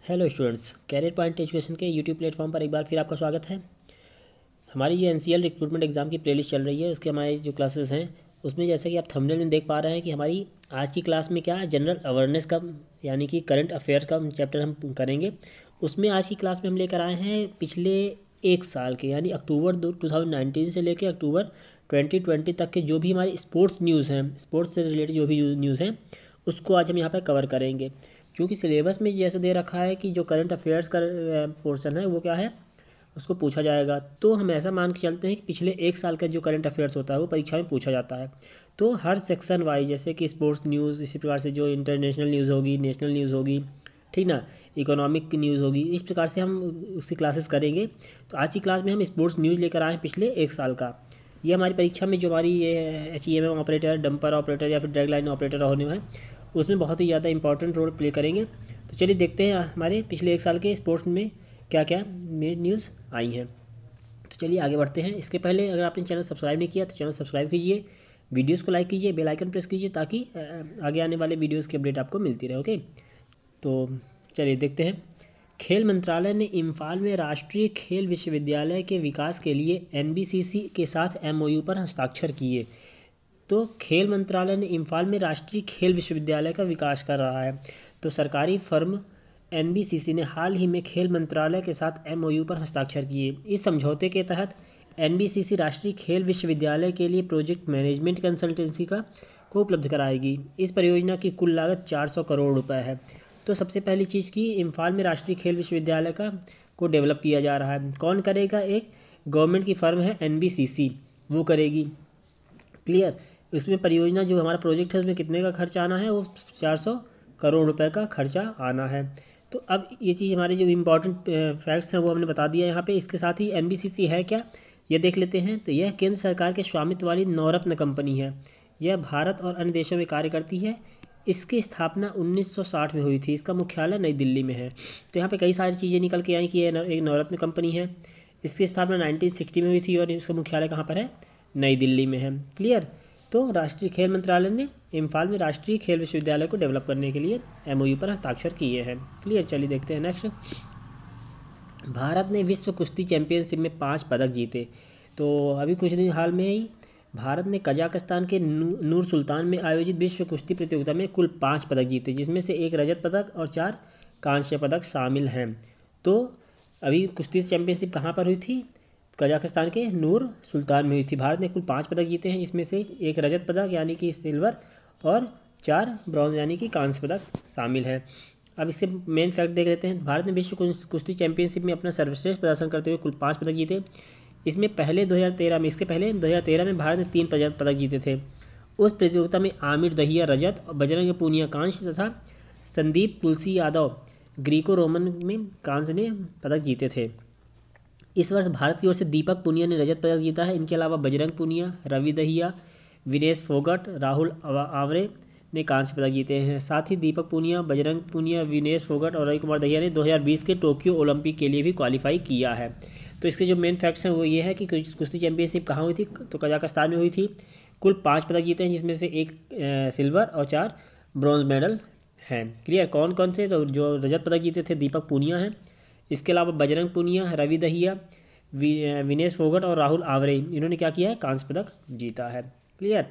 Hello students, career point education के YouTube platform पर एक बार फिर आपका स्वागत है। हमारी जो एनसीएल रिक्रूटमेंट एग्ज़ाम की प्लेलिस्ट चल रही है, उसके हमारे जो क्लासेस हैं उसमें जैसे कि आप थंबनेल में देख पा रहे हैं कि हमारी आज की क्लास में क्या है, जनरल अवेयरनेस का यानी कि करंट अफेयर का चैप्टर हम करेंगे। उसमें आज की क्लास में हम लेकर आए हैं पिछले एक साल के यानी अक्टूबर 2019 से लेकर अक्टूबर 2020 तक के जो भी हमारे स्पोर्ट्स न्यूज़ हैं, स्पोर्ट्स से रिलेटेड जो भी न्यूज़ हैं उसको आज हम यहाँ पर कवर करेंगे। क्योंकि सिलेबस में जैसे दे रखा है कि जो करंट अफेयर्स का पोर्शन है वो क्या है, उसको पूछा जाएगा। तो हम ऐसा मान के चलते हैं कि पिछले एक साल का जो करंट अफेयर्स होता है वो परीक्षा में पूछा जाता है। तो हर सेक्शन वाइज जैसे कि स्पोर्ट्स न्यूज़, इसी प्रकार से जो इंटरनेशनल न्यूज़ होगी, नेशनल न्यूज़ होगी, ठीक ना, इकोनॉमिक न्यूज़ होगी, इस प्रकार से हम उसकी क्लासेस करेंगे। तो आज की क्लास में हम स्पोर्ट्स न्यूज़ लेकर आए हैं पिछले एक साल का। ये हमारी परीक्षा में जो हमारी ये HEMM ऑपरेटर, डंपर ऑपरेटर या फिर ड्रैग लाइन ऑपरेटर होने में उसमें बहुत ही ज़्यादा इंपॉर्टेंट रोल प्ले करेंगे। तो चलिए देखते हैं हमारे पिछले एक साल के स्पोर्ट्स में क्या क्या मेन न्यूज़ आई हैं। तो चलिए आगे बढ़ते हैं। इसके पहले अगर आपने चैनल सब्सक्राइब नहीं किया तो चैनल सब्सक्राइब कीजिए, वीडियोस को लाइक कीजिए, बेल आइकन प्रेस कीजिए ताकि आगे आने वाले वीडियोस की अपडेट आपको मिलती रहे। ओके, तो चलिए देखते हैं। खेल मंत्रालय ने इम्फाल में राष्ट्रीय खेल विश्वविद्यालय के विकास के लिए NBCC के साथ MOU पर हस्ताक्षर किए। तो खेल मंत्रालय ने इम्फाल में राष्ट्रीय खेल विश्वविद्यालय का विकास कर रहा है। तो सरकारी फर्म NBCC ने हाल ही में खेल मंत्रालय के साथ MOU पर हस्ताक्षर किए। इस समझौते के तहत NBCC राष्ट्रीय खेल विश्वविद्यालय के लिए प्रोजेक्ट मैनेजमेंट कंसल्टेंसी को उपलब्ध कराएगी। इस परियोजना की कुल लागत 400 करोड़ रुपए है। तो सबसे पहली चीज़ की इम्फाल में राष्ट्रीय खेल विश्वविद्यालय को डेवलप किया जा रहा है। कौन करेगा? एक गवर्नमेंट की फर्म है NBCC, वो करेगी। क्लियर। इसमें परियोजना जो हमारा प्रोजेक्ट है उसमें कितने का खर्चा आना है? वो 400 करोड़ रुपए का खर्चा आना है। तो अब ये चीज़ हमारे जो इम्पोर्टेंट फैक्ट्स हैं वो हमने बता दिया यहाँ पे। इसके साथ ही NBCC है क्या, ये देख लेते हैं। तो यह केंद्र सरकार के स्वामित्व वाली नवरत्न कंपनी है। यह भारत और अन्य देशों में कार्य करती है। इसकी स्थापना 1960 में हुई थी। इसका मुख्यालय नई दिल्ली में है। तो यहाँ पे कई सारी चीज़ें निकल के आई कि ये एक नवरत्न कंपनी है। इसकी स्थापना 1960 में हुई थी और इसका मुख्यालय कहाँ पर है? नई दिल्ली में है। क्लियर। तो राष्ट्रीय खेल मंत्रालय ने इम्फाल में राष्ट्रीय खेल विश्वविद्यालय को डेवलप करने के लिए MOU पर हस्ताक्षर किए हैं। क्लियर। चलिए देखते हैं नेक्स्ट। भारत ने विश्व कुश्ती चैंपियनशिप में 5 पदक जीते। तो अभी कुछ दिन हाल में ही भारत ने कजाकिस्तान के नूर सुल्तान में आयोजित विश्व कुश्ती प्रतियोगिता में कुल 5 पदक जीते, जिसमें से 1 रजत पदक और 4 कांस्य पदक शामिल हैं। तो अभी कुश्ती चैंपियनशिप कहाँ पर हुई थी? कजाकिस्तान के नूर सुल्तान में हुई थी। भारत ने कुल 5 पदक जीते हैं, जिसमें से 1 रजत पदक यानी कि सिल्वर और 4 ब्रॉन्ज यानी कि कांस्य पदक शामिल है। अब इससे मेन फैक्ट देख लेते हैं। भारत ने विश्व कुश्ती चैंपियनशिप में अपना सर्वश्रेष्ठ प्रदर्शन करते हुए कुल 5 पदक जीते। इसके पहले 2013 में भारत ने 3 पदक जीते थे। उस प्रतियोगिता में आमिर दहिया रजत और बजरंग पूनिया कांस्य तथा संदीप तुलसी यादव ग्रीको रोमन में कांस्य ने पदक जीते थे। इस वर्ष भारत की ओर से दीपक पुनिया ने रजत पदक जीता है। इनके अलावा बजरंग पुनिया, रवि दहिया, विनेश फोगट, राहुल आवरे ने कांस्य पदक जीते हैं। साथ ही दीपक पुनिया, बजरंग पुनिया, विनेश फोगट और रवि कुमार दहिया ने 2020 के टोक्यो ओलंपिक के लिए भी क्वालिफाई किया है। तो इसके जो मेन फैक्ट्स हैं वो ये है कि कुश्ती चैंपियनशिप कहाँ हुई थी? तो कजाकिस्तान में हुई थी। कुल 5 पदक जीते हैं, जिसमें से 1 सिल्वर और 4 ब्रॉन्ज मेडल हैं। क्लियर। कौन कौन से? तो जो रजत पदक जीते थे दीपक पुनिया हैं। इसके अलावा बजरंग पुनिया, रवि दहिया, विनेश फोगट और राहुल आवरे, इन्होंने क्या किया है? कांस्य पदक जीता है। क्लियर।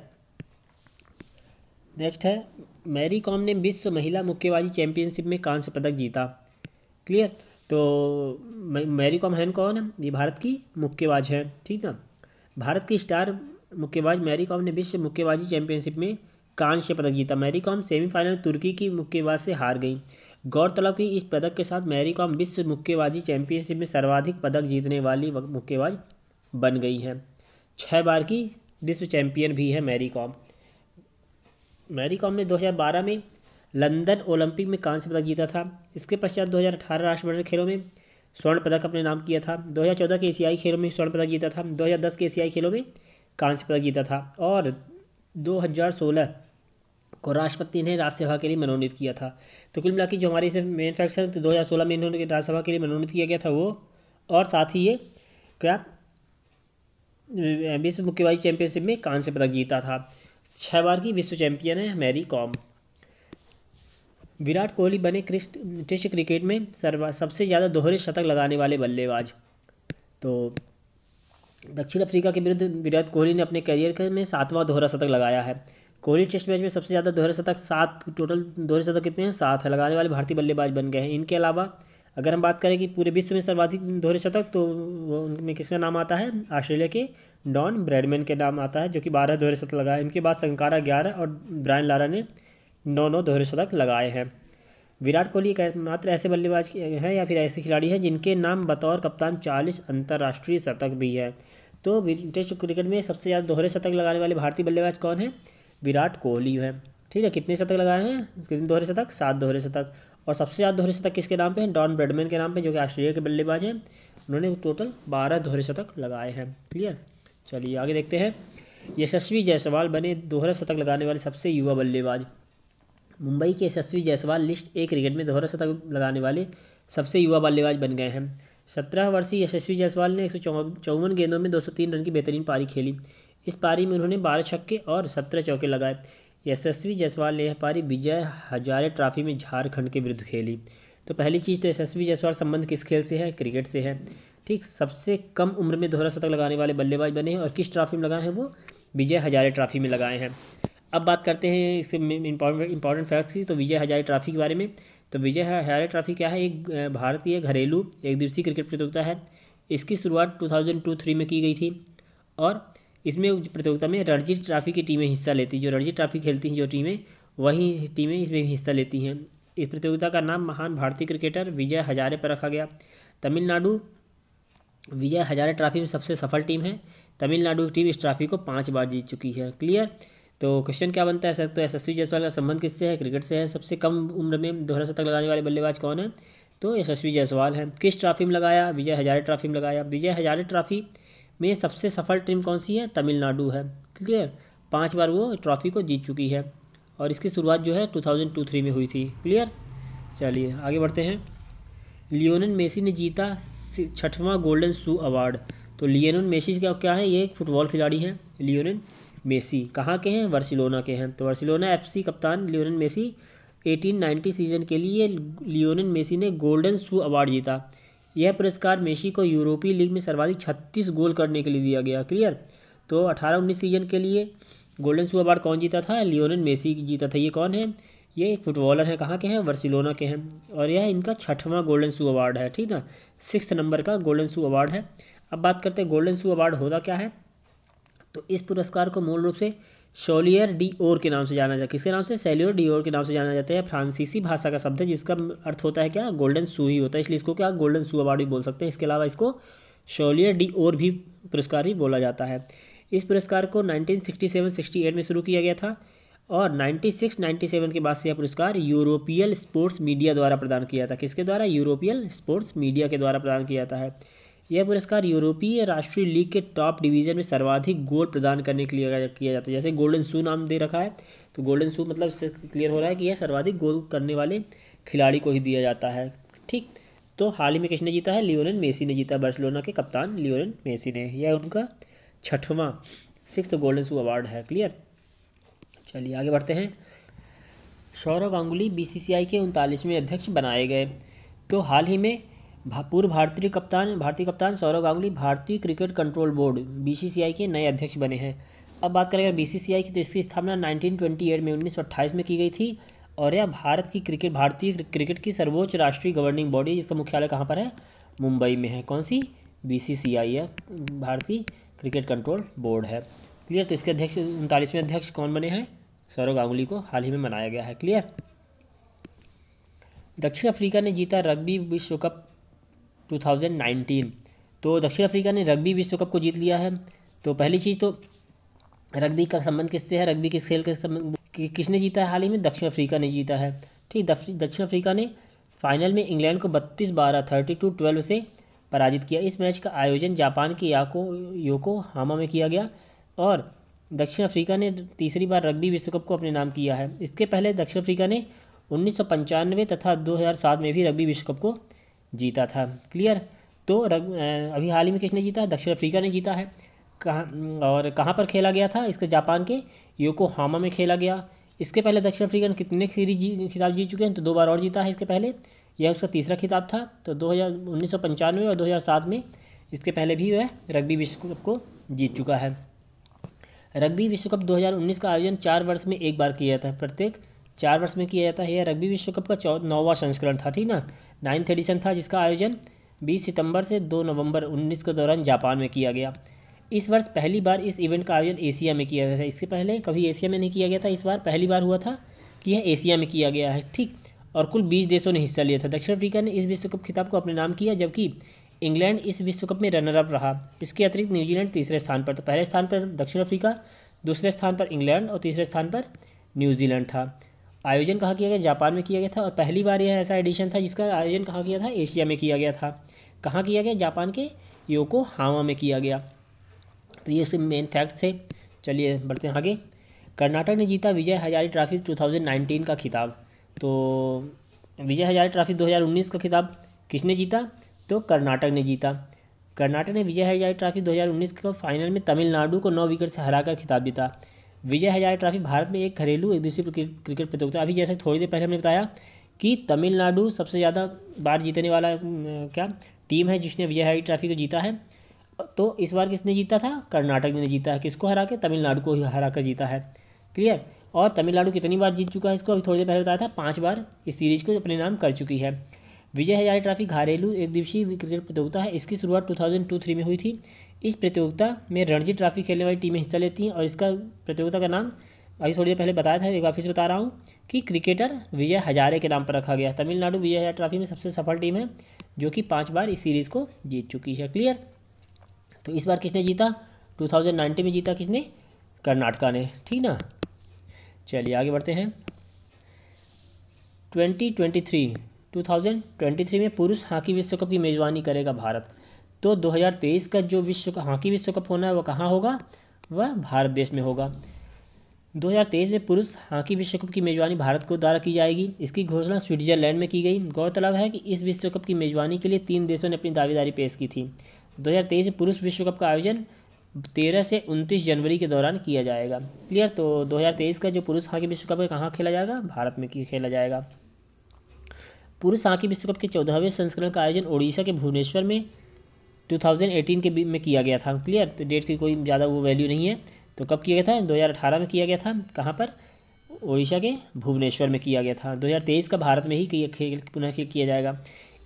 नेक्स्ट है, मैरी कॉम ने विश्व महिला मुक्केबाजी चैंपियनशिप में कांस्य पदक जीता। क्लियर। तो मैरी कॉम है कौन है? ये भारत की मुक्केबाज है, ठीक ना। भारत की स्टार मुक्केबाज मैरी कॉम ने विश्व मुक्केबाजी चैंपियनशिप में कांस्य पदक जीता। मैरी कॉम सेमीफाइनल में तुर्की की मुक्केबाज से हार गई। गौरतलब कि इस पदक के साथ मैरी कॉम विश्व मुक्केबाजी चैंपियनशिप में सर्वाधिक पदक जीतने वाली मुक्केबाज बन गई हैं। 6 बार की विश्व चैंपियन भी है मैरी कॉम। मैरी कॉम ने 2012 में लंदन ओलंपिक में कांस्य पदक जीता था। इसके पश्चात 2018 राष्ट्रमंडल खेलों में स्वर्ण पदक अपने नाम किया था। 2014 के एशियाई खेलों में स्वर्ण पदक जीता था। 2010 के एशियाई खेलों में कांस्य पदक जीता था और 2016 को राष्ट्रपति ने राज्यसभा के लिए मनोनीत किया था। तो कुल मिला के जो हमारे इसे मेन फैक्ट्स हैं, तो 2016 में इन्होंने राज्यसभा के लिए मनोनीत किया गया था वो, और साथ ही ये क्या विश्व मुक्केबाजी चैंपियनशिप में कांस्य पदक जीता था। 6 बार की विश्व चैंपियन है मैरी कॉम। विराट कोहली बने टेस्ट क्रिकेट में सबसे ज़्यादा दोहरे शतक लगाने वाले बल्लेबाज। तो दक्षिण अफ्रीका के विरुद्ध विराट कोहली ने अपने करियर में 7वां दोहरा शतक लगाया है। कोहली टेस्ट मैच में सबसे ज़्यादा दोहरे शतक 7, टोटल दोहरे शतक कितने हैं? 7 है, लगाने वाले भारतीय बल्लेबाज बन गए हैं। इनके अलावा अगर हम बात करें कि पूरे विश्व में सर्वाधिक दोहरे शतक, तो वो उनमें किसका नाम आता है? ऑस्ट्रेलिया के डॉन ब्रैडमैन के नाम आता है, जो कि 12 दोहरे शतक लगाए। इनके बाद संकारा 11 और ब्रायन लारा ने 9 दोहरे शतक लगाए हैं। विराट कोहली एकमात्र ऐसे बल्लेबाज हैं या फिर ऐसे खिलाड़ी हैं जिनके नाम बतौर कप्तान 40 अंतर्राष्ट्रीय शतक भी है। तो टेस्ट क्रिकेट में सबसे ज़्यादा दोहरे शतक लगाने वाले भारतीय बल्लेबाज कौन है? विराट कोहली है। ठीक है, कितने शतक लगाए हैं? कितने दोहरे शतक? 7 दोहरे शतक। और सबसे ज़्यादा दोहरे शतक किसके नाम पे हैं? डॉन ब्रैडमैन के नाम पे, जो कि ऑस्ट्रेलिया के बल्लेबाज हैं। उन्होंने टोटल 12 दोहरे शतक लगाए हैं। क्लियर। चलिए आगे देखते हैं। यशस्वी जायसवाल बने दोहरा शतक लगाने वाले सबसे युवा बल्लेबाज। मुंबई के यशस्वी जायसवाल लिस्ट ए क्रिकेट में दोहरा शतक लगाने वाले सबसे युवा बल्लेबाज बन गए हैं। 17 वर्षीय यशस्वी जायसवाल ने 154 गेंदों में 203 रन की बेहतरीन पारी खेली। इस पारी में उन्होंने 12 छक्के और 17 चौके लगाए। यशस्वी जायसवाल ने यह पारी विजय हजारे ट्रॉफी में झारखंड के विरुद्ध खेली। तो पहली चीज़ तो यशस्वी जायसवाल संबंध किस खेल से है? क्रिकेट से है। ठीक, सबसे कम उम्र में दोहरा शतक लगाने वाले बल्लेबाज बने हैं। और किस ट्रॉफी में लगाए हैं? वो विजय हजारे ट्रॉफी में लगाए हैं। अब बात करते हैं इसके इंपॉर्टेंट फैक्ट्स की। तो विजय हजारे ट्रॉफी के बारे में। तो विजय हजारे ट्रॉफी क्या है? एक भारतीय घरेलू एक दिवसीय क्रिकेट प्रतियोगिता है। इसकी शुरुआत 2002-03 में की गई थी और इसमें प्रतियोगिता में रणजी ट्रॉफी की टीमें हिस्सा लेती हैं। जो रणजी ट्रॉफी खेलती हैं जो टीमें, वही टीमें इसमें हिस्सा लेती हैं। इस प्रतियोगिता का नाम महान भारतीय क्रिकेटर विजय हजारे पर रखा गया। तमिलनाडु विजय हजारे ट्रॉफी में सबसे सफल टीम है। तमिलनाडु की टीम इस ट्रॉफी को 5 बार जीत चुकी है। क्लियर। तो क्वेश्चन क्या बनता है सर? तो यशस्वी जायसवाल का संबंध किससे है? क्रिकेट से है। सबसे कम उम्र में दोहरा शतक लगाने वाले बल्लेबाज कौन है? तो यशस्वी जायसवाल है। किस ट्रॉफी में लगाया? विजय हजारे ट्रॉफी में लगाया। विजय हजारे ट्रॉफी में सबसे सफल टीम कौन सी है? तमिलनाडु है। क्लियर। 5 बार वो ट्रॉफी को जीत चुकी है और इसकी शुरुआत जो है 2002-03 में हुई थी। क्लियर। चलिए आगे बढ़ते हैं। लियोनेल मेसी ने जीता 6वां गोल्डन शू अवार्ड। तो लियोनेल मेसी क्या है? ये एक फुटबॉल खिलाड़ी हैं। लियोनेल मेसी कहाँ के हैं? बार्सिलोना के हैं। तो बार्सिलोना एफसी कप्तान लियोनेल मेसी 1890 सीजन के लिए लियोनेल मेसी ने गोल्डन शू अवार्ड जीता। यह पुरस्कार मेसी को यूरोपीय लीग में सर्वाधिक 36 गोल करने के लिए दिया गया। क्लियर। तो 18-19 सीजन के लिए गोल्डन शू अवार्ड कौन जीता था? लियोनेल मेसी जीता था। ये कौन है? ये एक फुटबॉलर है। कहाँ के हैं? बार्सिलोना के हैं। और यह इनका 6वां गोल्डन शू अवार्ड है। ठीक ना, 6th नंबर का गोल्डन शू अवार्ड है। अब बात करते हैं गोल्डन शू अवार्ड होता क्या है। तो इस पुरस्कार को मूल रूप से शोलियर डी ओर के नाम से जाना जाता है। किसके नाम से? शोलियर डी ओर के नाम से जाना जाता है। फ्रांसीसी भाषा का शब्द है जिसका अर्थ होता है क्या? गोल्डन शू ही होता है, इसलिए इसको क्या गोल्डन शू अवार्ड भी बोल सकते हैं। इसके अलावा इसको शोलियर डी ओर भी पुरस्कार भी बोला जाता है। इस पुरस्कार को 1967-68 में शुरू किया गया था और 96-97 के बाद से यह पुरस्कार यूरोपियल स्पोर्ट्स मीडिया द्वारा प्रदान किया था। किसके द्वारा? यूरोपियल स्पोर्ट्स मीडिया के द्वारा प्रदान किया जाता है। यह पुरस्कार यूरोपीय राष्ट्रीय लीग के टॉप डिवीज़न में सर्वाधिक गोल प्रदान करने के लिए किया जाता है। जैसे गोल्डन शू नाम दे रखा है, तो गोल्डन शू मतलब इससे क्लियर हो रहा है कि यह सर्वाधिक गोल करने वाले खिलाड़ी को ही दिया जाता है। ठीक। तो हाल ही में किसने जीता है? लियोनेल मेसी ने जीता। बार्सिलोना के कप्तान लियोनेल मेसी ने। यह उनका 6वां 6th गोल्डन शू अवार्ड है। क्लियर। चलिए आगे बढ़ते हैं। सौरव गांगुली बीसीसीआई के 39वें अध्यक्ष बनाए गए। तो हाल ही में पूर्व भारतीय कप्तान सौरव गांगुली भारतीय क्रिकेट कंट्रोल बोर्ड बीसीसीआई के नए अध्यक्ष बने हैं। अब बात करें बीसीसीआई की, तो इसकी स्थापना 1928 में 1928 में की गई थी और यह भारतीय क्रिकेट की सर्वोच्च राष्ट्रीय गवर्निंग बॉडी है, जिसका मुख्यालय कहाँ पर है? मुंबई में है। कौन सी? बीसीसीआई है, भारतीय क्रिकेट कंट्रोल बोर्ड है। क्लियर। तो इसके अध्यक्ष 39वें अध्यक्ष कौन बने हैं? सौरव गांगुली को हाल ही में बनाया गया है। क्लियर। दक्षिण अफ्रीका ने जीता रग्बी विश्व कप 2019। तो दक्षिण अफ्रीका ने रग्बी विश्व कप को जीत लिया है। तो पहली चीज़ तो रग्बी का संबंध किससे है? रग्बी किस खेल के संबंध किसने जीता है हाल ही में? दक्षिण अफ्रीका ने जीता है। ठीक। दक्षिण अफ्रीका ने फाइनल में इंग्लैंड को 32-12 32-12 से पराजित किया। इस मैच का आयोजन जापान के योकोहामा में किया गया और दक्षिण अफ्रीका ने तीसरी बार रग्बी विश्व कप को अपने नाम किया है। इसके पहले दक्षिण अफ्रीका ने 1995 तथा 2007 में भी रग्बी विश्व कप को जीता था। क्लियर। तो अभी हाल ही में किसने जीता? दक्षिण अफ्रीका ने जीता है। कहाँ पर खेला गया था? इसके जापान के योकोहामा में खेला गया। इसके पहले दक्षिण अफ्रीका ने कितने सीरीज खिताब जीत चुके हैं, तो 2 बार और जीता है इसके पहले। यह उसका तीसरा खिताब था। तो 1995 और 2007 में इसके पहले भी वह रग्बी विश्व कप को जीत चुका है। रग्बी विश्व कप 2019 का आयोजन 4 वर्ष में एक बार किया जाता है, प्रत्येक 4 वर्ष में किया जाता है। यह रग्बी विश्व कप का 9वां संस्करण था, ठीक ना, 9th एडिशन था, जिसका आयोजन 20 सितंबर से 2 नवंबर 19 के दौरान जापान में किया गया। इस वर्ष पहली बार इस इवेंट का आयोजन एशिया में किया गया था। इसके पहले कभी एशिया में नहीं किया गया था, इस बार पहली बार हुआ था कि यह एशिया में किया गया है, ठीक। और कुल 20 देशों ने हिस्सा लिया था। दक्षिण अफ्रीका ने इस विश्व कप खिताब को अपने नाम किया, जबकि इंग्लैंड इस विश्व कप में रनर अप रहा। इसके अतिरिक्त न्यूजीलैंड तीसरे स्थान पर, तो पहले स्थान पर दक्षिण अफ्रीका, दूसरे स्थान पर इंग्लैंड और तीसरे स्थान पर न्यूजीलैंड था। आयोजन कहाँ किया गया, जापान में किया गया था। और पहली बार यह ऐसा एडिशन था जिसका आयोजन कहाँ किया था, एशिया में किया गया था। कहाँ किया गया, जापान के योकोहामा में किया गया। तो ये सब मेन फैक्ट थे। चलिए बढ़ते हैं आगे। कर्नाटक ने जीता विजय हजारे ट्रॉफी 2019 का खिताब। तो विजय हजारे ट्रॉफी 2019 का खिताब किसने जीता, तो कर्नाटक ने जीता। कर्नाटक ने विजय हजारे ट्रॉफी 2019 के फाइनल में तमिलनाडु को 9 विकेट से हराकर खिताब जीता। विजय हजारे ट्रॉफी भारत में एक घरेलू एक दिवसीय क्रिकेट प्रतियोगिता। अभी जैसे थोड़ी देर पहले हमने बताया कि तमिलनाडु सबसे ज़्यादा बार जीतने वाला क्या टीम है जिसने विजय हजारे ट्रॉफी को जीता है। तो इस बार किसने जीता था, कर्नाटक ने जीता है। किसको हरा के, तमिलनाडु को हरा कर जीता है, क्लियर। और तमिलनाडु कितनी बार जीत चुका है इसको, अभी थोड़ी देर पहले बताया था, 5 बार इस सीरीज को अपने नाम कर चुकी है। विजय हजारे ट्रॉफी घरेलू एक दिवसीय क्रिकेट प्रतियोगिता है। इसकी शुरुआत 2002-03 में हुई थी। इस प्रतियोगिता में रणजी ट्रॉफी खेलने वाली टीमें हिस्सा लेती हैं और इसका प्रतियोगिता का नाम अभी थोड़ी देर पहले बताया था, एक बार फिर से बता रहा हूँ कि क्रिकेटर विजय हजारे के नाम पर रखा गया। तमिलनाडु विजय हजारे ट्रॉफी में सबसे सफल टीम है जो कि 5 बार इस सीरीज़ को जीत चुकी है, क्लियर। तो इस बार किसने जीता, 2019 में जीता किसने, कर्नाटका ने, ठीक ना। चलिए आगे बढ़ते हैं। 2023 में पुरुष हॉकी विश्व कप की मेज़बानी करेगा भारत। तो 2023 का जो हॉकी विश्व कप होना है वह कहाँ होगा, वह भारत देश में होगा। 2023 में पुरुष हॉकी विश्व कप की मेज़बानी भारत को द्वारा की जाएगी। इसकी घोषणा स्विट्जरलैंड में की गई। गौरतलब है कि इस विश्व कप की मेज़बानी के लिए 3 देशों ने अपनी दावेदारी पेश की थी। 2023 में पुरुष विश्व कप का आयोजन 13 से 29 जनवरी के दौरान किया जाएगा, क्लियर। तो 2023 का जो पुरुष हॉकी विश्व कप है कहाँ खेला जाएगा, भारत में खेला जाएगा। पुरुष हॉकी विश्व कप के 14वें संस्करण का आयोजन ओडिशा के भुवनेश्वर में 2018 के में किया गया था, क्लियर। तो डेट की कोई ज़्यादा वो वैल्यू नहीं है। तो कब किया गया था, 2018 में किया गया था। कहाँ पर, ओडिशा के भुवनेश्वर में किया गया था। 2023 का भारत में ही पुनः किया जाएगा।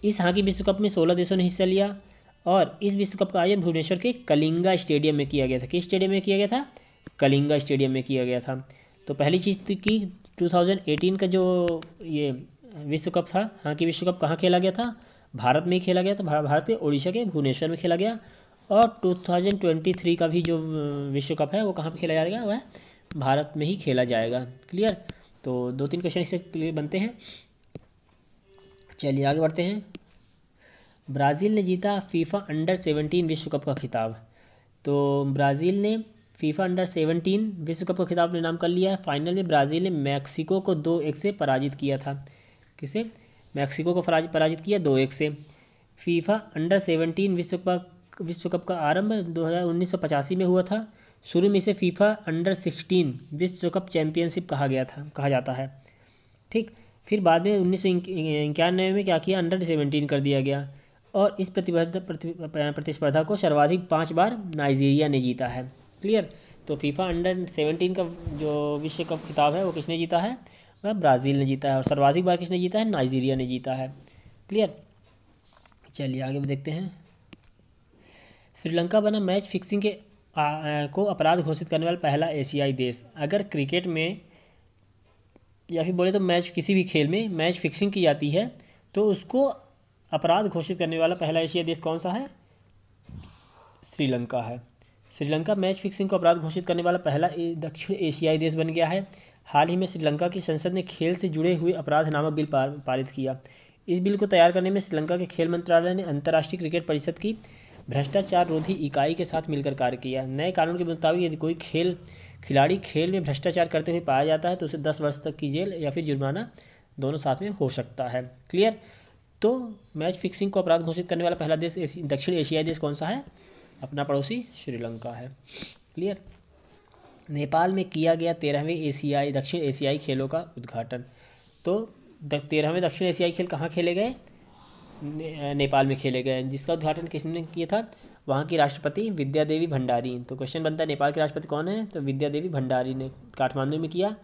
इस हॉकी विश्व कप में 16 देशों ने हिस्सा लिया और इस विश्व कप का आयोजन भुवनेश्वर के कलिंगा स्टेडियम में किया गया था। किस स्टेडियम में किया गया था, कलिंगा स्टेडियम में किया गया था। तो पहली चीज़ की 2018 का जो ये विश्व कप था, हॉकी विश्व कप कहाँ खेला गया था, भारत में ही खेला गया था। भारत के ओडिशा के भुवनेश्वर में खेला गया। और 2023 का भी जो विश्व कप है वो कहाँ पे खेला जाएगा, वह भारत में ही खेला जाएगा, क्लियर। तो 2-3 क्वेश्चन इससे क्लियर बनते हैं। चलिए आगे बढ़ते हैं। ब्राज़ील ने जीता फीफा अंडर 17 विश्व कप का खिताब। तो ब्राज़ील ने फीफा अंडर 17 विश्व कप का खिताब ने नाम कर लिया है। फाइनल में ब्राज़ील ने मैक्सिको को 2-1 से पराजित किया था। किसे, मैक्सिको को पराजित किया 2-1 से। फीफा अंडर 17 विश्व कप का आरंभ 1985 में हुआ था। शुरू में इसे फीफा अंडर 16 विश्व कप चैंपियनशिप कहा जाता है, ठीक। फिर बाद में 1991 में क्या किया, अंडर 17 कर दिया गया। और इस प्रतिस्पर्धा को सर्वाधिक 5 बार नाइजीरिया ने जीता है, क्लियर। तो फीफा अंडर 17 का जो विश्व कप खिताब है वो किसने जीता है, वह ब्राज़ील ने जीता है। और सर्वाधिक बार किसने जीता है, नाइजीरिया ने जीता है, क्लियर। चलिए आगे देखते हैं। श्रीलंका बना मैच फिक्सिंग को अपराध घोषित करने वाला पहला एशियाई देश। अगर क्रिकेट में या फिर बोले तो मैच किसी भी खेल में मैच फिक्सिंग की जाती है तो उसको अपराध घोषित करने वाला पहला एशियाई देश कौन सा है, श्रीलंका है। श्रीलंका मैच फिक्सिंग को अपराध घोषित करने वाला पहला दक्षिण एशियाई देश बन गया है। हाल ही में श्रीलंका की संसद ने खेल से जुड़े हुए अपराध नामक बिल पारित किया। इस बिल को तैयार करने में श्रीलंका के खेल मंत्रालय ने अंतर्राष्ट्रीय क्रिकेट परिषद की भ्रष्टाचार रोधी इकाई के साथ मिलकर कार्य किया। नए कानून के मुताबिक यदि कोई खिलाड़ी खेल में भ्रष्टाचार करते हुए पाया जाता है तो उसे 10 वर्ष तक की जेल या फिर जुर्माना दोनों साथ में हो सकता है, क्लियर। तो मैच फिक्सिंग को अपराध घोषित करने वाला पहला देश दक्षिण एशियाई देश कौन सा है, अपना पड़ोसी श्रीलंका है, क्लियर। नेपाल में किया गया 13वें दक्षिण एशियाई खेलों का उद्घाटन। तो 13वें दक्षिण एशियाई खेल कहाँ खेले गए? नेपाल में खेले गए, जिसका उद्घाटन किसने किया था? वहाँ की राष्ट्रपति विद्या देवी भंडारी। तो क्वेश्चन बनता है नेपाल के राष्ट्रपति कौन है? तो विद्या देवी भंडारी ने काठमांडू में किया।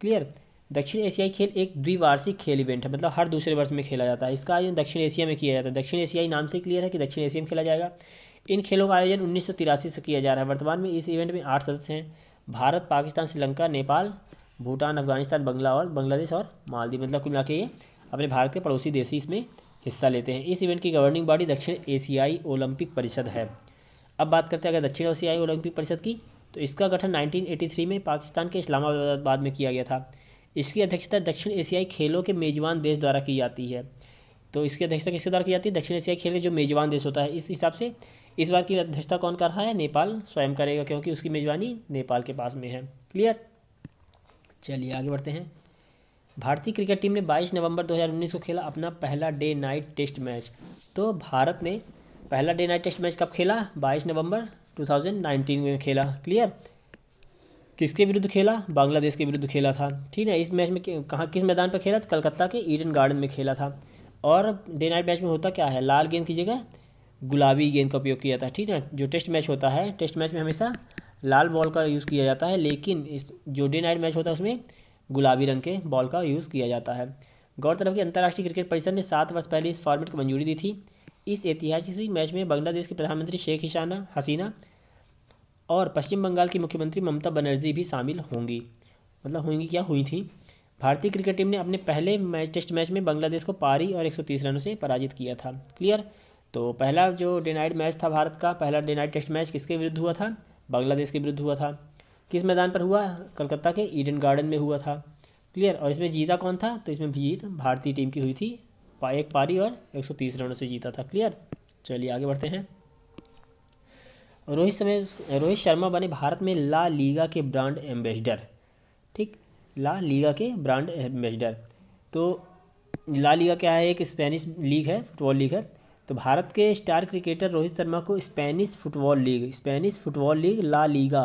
क्लियर। दक्षिण एशियाई खेल एक द्विवार्षिक खेल इवेंट है, मतलब हर दूसरे वर्ष में खेला जाता है। इसका आयोजन दक्षिण एशिया में किया जाता है। दक्षिण एशियाई नाम से क्लियर है कि दक्षिण एशिया में खेला जाएगा। इन खेलों का आयोजन 1983 से किया जा रहा है। वर्तमान में इस इवेंट में 8 सदस्य हैं: भारत, पाकिस्तान, श्रीलंका, नेपाल, भूटान, अफगानिस्तान, बांग्लादेश और मालदीव। मतलब कुल मिला के ये अपने भारत के पड़ोसी देश ही इसमें हिस्सा लेते हैं। इस इवेंट की गवर्निंग बॉडी दक्षिण एशियाई ओलंपिक परिषद है। अब बात करते हैं अगर दक्षिण एशियाई ओलंपिक परिषद की, तो इसका गठन 1983 में पाकिस्तान के इस्लामाबाद में किया गया था। इसकी अध्यक्षता दक्षिण एशियाई खेलों के मेजबान देश द्वारा की जाती है। तो इसकी अध्यक्षता किसके द्वारा की जाती है? दक्षिण एशियाई खेल के जो मेजबान देश होता है। इस हिसाब से इस बार की अध्यक्षता कौन कर रहा है? नेपाल स्वयं करेगा, क्योंकि उसकी मेजबानी नेपाल के पास में है। क्लियर। चलिए आगे बढ़ते हैं। भारतीय क्रिकेट टीम ने 22 नवंबर 2019 को खेला अपना पहला डे नाइट टेस्ट मैच। तो भारत ने पहला डे नाइट टेस्ट मैच कब खेला? 22 नवंबर 2019 में खेला। क्लियर। किसके विरुद्ध खेला? बांग्लादेश के विरुद्ध खेला था। ठीक है। इस मैच में कहाँ किस मैदान पर खेला? कलकत्ता के ईडन गार्डन में खेला था। और डे नाइट मैच में होता क्या है? लाल गेंद की जगह गुलाबी गेंद का उपयोग किया था। ठीक है। जो टेस्ट मैच होता है, टेस्ट मैच में हमेशा लाल बॉल का यूज़ किया जाता है, लेकिन इस जो डे नाइट मैच होता है उसमें गुलाबी रंग के बॉल का यूज़ किया जाता है। गौरतलब कि अंतर्राष्ट्रीय क्रिकेट परिषद ने 7 वर्ष पहले इस फॉर्मेट को मंजूरी दी थी। इस ऐतिहासिक मैच में बांग्लादेश के प्रधानमंत्री शेख हसीना और पश्चिम बंगाल की मुख्यमंत्री ममता बनर्जी भी शामिल होंगी। मतलब होंगी क्या? हुई थी। भारतीय क्रिकेट टीम ने अपने पहले टेस्ट मैच में बांग्लादेश को पारी और 130 रनों से पराजित किया था। क्लियर। तो पहला जो डे नाइट मैच था भारत का, पहला डे नाइट टेस्ट मैच किसके विरुद्ध हुआ था? बांग्लादेश के विरुद्ध हुआ था। किस मैदान पर हुआ? कलकत्ता के ईडन गार्डन में हुआ था। क्लियर। और इसमें जीता कौन था? तो इसमें जीत भारतीय टीम की हुई थी। एक पारी और 130 रनों से जीता था। क्लियर। चलिए आगे बढ़ते हैं। रोहित शर्मा बने भारत में ला लीगा के ब्रांड एम्बेसडर। ठीक। ला लीगा के ब्रांड एम्बेसडर। तो ला लीगा क्या है? एक स्पेनिश लीग है, फुटबॉल लीग है। तो भारत के स्टार क्रिकेटर रोहित शर्मा को Spanish football league La Liga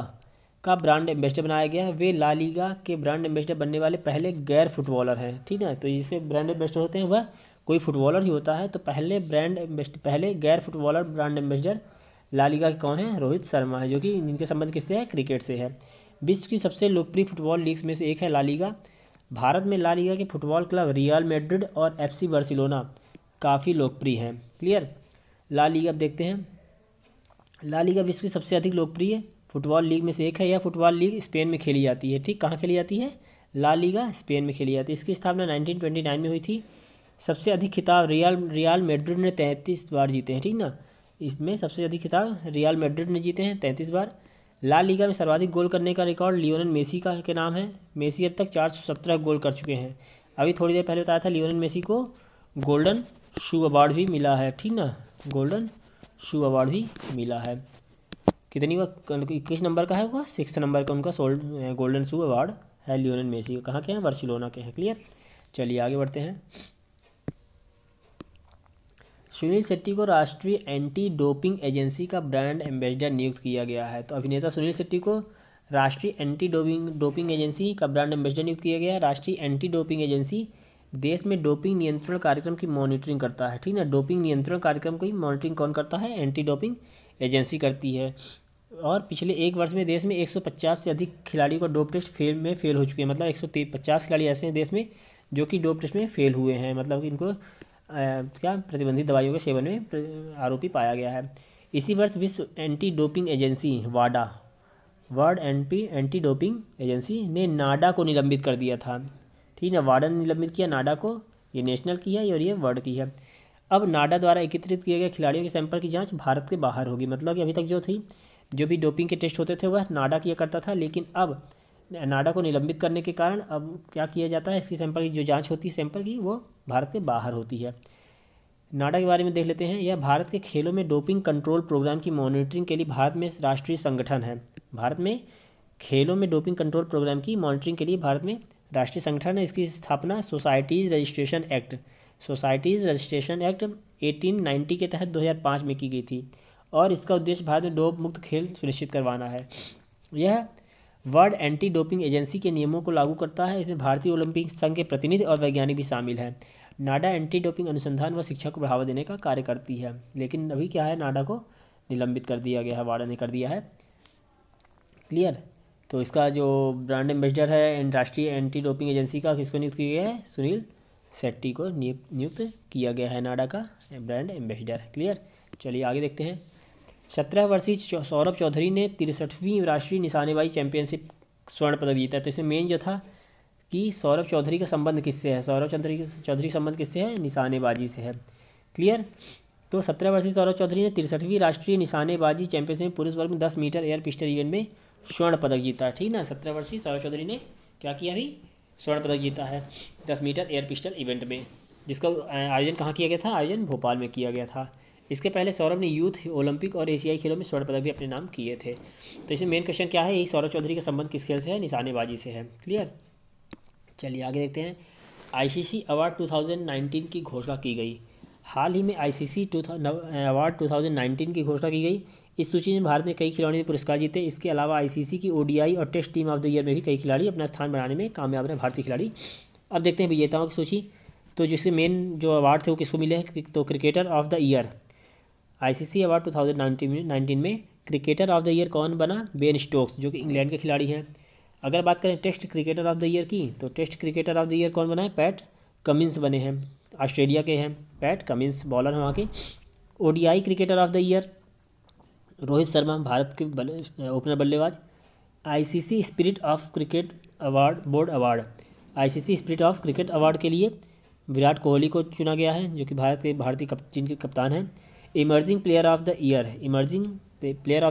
का ब्रांड एम्बेसडर बनाया गया है। वे ला लीगा के ब्रांड एम्बेसडर बनने वाले पहले गैर फुटबॉलर हैं। ठीक है। तो जिसके ब्रांड एम्बेसडर होते हैं वह कोई फुटबॉलर ही होता है। तो पहले गैर footballer brand ambassador La Liga के कौन है? रोहित शर्मा है, जो कि इनके संबंध किससे है? क्रिकेट से है। विश्व की सबसे लोकप्रिय फुटबॉल लीग्स में से एक है ला लीगा। भारत में ला लीगा के फुटबॉल क्लब रियल मैड्रिड और FC बार्सिलोना काफ़ी लोकप्रिय हैं। क्लियर। ला लीगा अब देखते हैं। ला लीगा विश्व की सबसे अधिक लोकप्रिय फुटबॉल लीग में से एक है। यह फुटबॉल लीग स्पेन में खेली जाती है। ठीक। कहाँ खेली जाती है? ला लीगा स्पेन में खेली जाती है। इसकी स्थापना 1929 में हुई थी। सबसे अधिक खिताब रियल मैड्रिड ने 33 बार जीते हैं। ठीक ना। इसमें सबसे अधिक खिताब रियल मैड्रिड ने जीते हैं 33 बार। ला लीगा में सर्वाधिक गोल करने का रिकॉर्ड लियोनेल मेसी का के नाम है। मेसी अब तक 417 गोल कर चुके हैं। अभी थोड़ी देर पहले बताया था लियोनेल मेसी को गोल्डन शू अवार्ड भी मिला है। ठीक ना। गोल्डन शू अवार्ड भी मिला है। कितनी किस नंबर का है? वह 6th नंबर का उनका गोल्डन शू अवार्ड है लियोनेल मेसी का। कहाँ के हैं? बार्सिलोना के हैं। क्लियर। चलिए आगे बढ़ते हैं। सुनील शेट्टी को राष्ट्रीय एंटी डोपिंग एजेंसी का ब्रांड एम्बेसडर नियुक्त किया गया है। तो अभिनेता सुनील शेट्टी को राष्ट्रीय एंटी डोपिंग एजेंसी का ब्रांड एम्बेसडर नियुक्त किया गया है। राष्ट्रीय एंटी डोपिंग एजेंसी देश में डोपिंग नियंत्रण कार्यक्रम की मॉनिटरिंग करता है। ठीक है। डोपिंग नियंत्रण कार्यक्रम की मॉनिटरिंग कौन करता है? एंटी डोपिंग एजेंसी करती है। और पिछले एक वर्ष में देश में 150 से अधिक खिलाड़ियों का डोप टेस्ट फेल हो चुके हैं। मतलब 150 खिलाड़ी ऐसे हैं देश में जो कि डोप टेस्ट में फेल हुए हैं। मतलब इनको क्या प्रतिबंधित दवाइयों के सेवन में आरोपी पाया गया है। इसी वर्ष विश्व anti doping agency world anti doping agency ने नाडा को निलंबित कर दिया था। ठीक है। वाडा ने निलंबित किया नाडा को। ये नेशनल की है और ये वर्ल्ड की है। अब नाडा द्वारा एकत्रित किए गए खिलाड़ियों के सैंपल की जांच भारत के बाहर होगी। मतलब कि अभी तक जो भी डोपिंग के टेस्ट होते थे वह नाडा किया करता था, लेकिन अब नाडा को निलंबित करने के कारण अब क्या किया जाता है? इसकी सैंपल की जो जांच होती है सैंपल की, वो भारत के बाहर होती है। नाडा के बारे में देख लेते हैं। यह भारत के खेलों में डोपिंग कंट्रोल प्रोग्राम की मॉनिटरिंग के लिए भारत में राष्ट्रीय संगठन है। भारत में खेलों में डोपिंग कंट्रोल प्रोग्राम की मॉनिटरिंग के लिए भारत में राष्ट्रीय संगठन है। इसकी स्थापना सोसाइटीज़ रजिस्ट्रेशन एक्ट 1890 के तहत 2005 में की गई थी और इसका उद्देश्य भारत में डोप मुक्त खेल सुनिश्चित करवाना है। यह वर्ल्ड एंटी डोपिंग एजेंसी के नियमों को लागू करता है। इसमें भारतीय ओलंपिक संघ के प्रतिनिधि और वैज्ञानिक भी शामिल हैं। नाडा एंटी डोपिंग अनुसंधान व शिक्षा को बढ़ावा देने का कार्य करती है। लेकिन अभी क्या है, नाडा को निलंबित कर दिया गया है, वाडा ने कर दिया है। क्लियर। तो इसका जो ब्रांड एम्बेसडर है राष्ट्रीय एंटी डोपिंग एजेंसी का, किसको नियुक्त किया गया है? सुनील शेट्टी को नियुक्त किया गया है नाडा का ब्रांड एम्बेसडर। क्लियर। चलिए आगे देखते हैं। 17 वर्षीय सौरभ चौधरी ने 63वीं राष्ट्रीय निशानेबाजी चैंपियनशिप स्वर्ण पदक जीता। तो इसमें मेन जो था कि सौरभ चौधरी का संबंध किससे है? सौरभ चौधरी का संबंध किससे है? निशानेबाजी से है। क्लियर। तो 17 वर्षीय सौरभ चौधरी ने 63वीं राष्ट्रीय निशानेबाजी चैंपियनशिप में पुरुष वर्ग में 10 मीटर एयर पिस्टल इवेंट में स्वर्ण पदक जीता। ठीक ना, 17 वर्षीय सौरभ चौधरी ने क्या किया? अभी स्वर्ण पदक जीता है 10 मीटर एयर पिस्टल इवेंट में, जिसका आयोजन कहाँ किया गया था? आयोजन भोपाल में किया गया था। इसके पहले सौरभ ने यूथ ओलंपिक और एशियाई खेलों में स्वर्ण पदक भी अपने नाम किए थे। तो इसमें मेन क्वेश्चन क्या है? यही सौरभ चौधरी का संबंध किस खेल से है? निशानेबाजी से है। क्लियर। चलिए आगे देखते हैं। आईसीसी अवार्ड 2019 की घोषणा की गई। हाल ही में आईसीसी अवार्ड 2019 की घोषणा की गई। इस सूची में भारत में कई खिलाड़ियों ने पुरस्कार जीते। इसके अलावा आईसीसी की ओडीआई और test team of the year में भी कई खिलाड़ी अपना स्थान बनाने में कामयाब रहे, भारतीय खिलाड़ी। अब देखते हैं विजेताओं की सूची। तो जिसके मेन जो अवार्ड थे वो किसको मिले हैं? तो cricketer of the year, ICC award 2019 में क्रिकेटर ऑफ द ईयर कौन बना? बेन स्टोक्स, जो कि इंग्लैंड के खिलाड़ी हैं। अगर बात करें test cricketer of the year की, तो test cricketer of the year कौन बना है? पैट कमिंस बने हैं, ऑस्ट्रेलिया के हैं। पैट कमिंस बॉलर हैं वहाँ के। ODI cricketer of the year Rohit Sharma, Bharat के ओपनर बल्लेबाज। ICC spirit of cricket award board award, ICC spirit of cricket award के लिए विराट कोहली को चुना गया है, जो कि भारतीय टीम के कप्तान हैं। Emerging player of the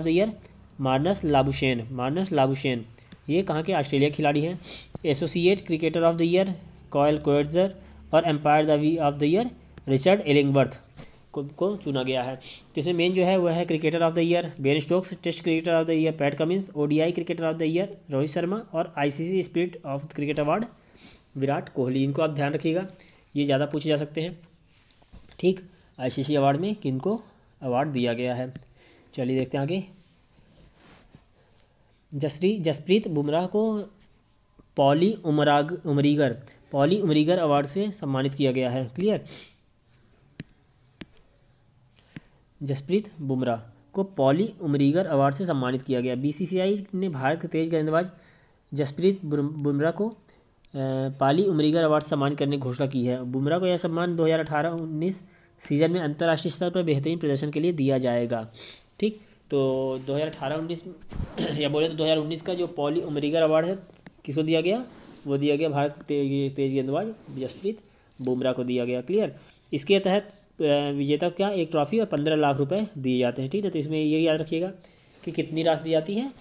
year Marnus Labuschagne, ये कहाँ के? ऑस्ट्रेलिया के खिलाड़ी हैं। Associate cricketer of the year Kyle Coetzer और umpire of the year Richard Illingworth को चुना गया है। तो इसमें मेन जो है वह है cricketer of the year Ben Stokes, test cricketer of the year Pat Cummins, ODI cricketer of the year Rohit Sharma और ICC spirit of cricket award Virat Kohli. इनको आप ध्यान रखिएगा, ये ज़्यादा पूछे जा सकते हैं। ठीक, आईसीसी अवार्ड में किनको अवार्ड दिया गया है। चलिए देखते हैं आगे। जसप्रीत बुमराह को पॉली उमरीगर अवार्ड से सम्मानित किया गया है। क्लियर। जसप्रीत बुमराह को पॉली उमरीगर अवार्ड से सम्मानित किया गया। बीसीसीआई ने भारत के तेज गेंदबाज जसप्रीत बुमराह को पॉली उमरीगर अवार्ड से सम्मानित करने की घोषणा की है। बुमराह को यह सम्मान 2018-19 सीजन में अंतर्राष्ट्रीय स्तर पर बेहतरीन प्रदर्शन के लिए दिया जाएगा। ठीक, तो 2018-19 या बोले तो 2019 का जो पॉली उमरीगर अवार्ड है किसको दिया गया? वो दिया गया भारत के तेज गेंदबाज जसप्रीत बुमराह को दिया गया। क्लियर। इसके तहत विजेता को क्या? एक ट्रॉफी और 15 लाख रुपए दिए जाते हैं। ठीक है, तो इसमें ये याद रखिएगा कि कितनी राशि दी जाती है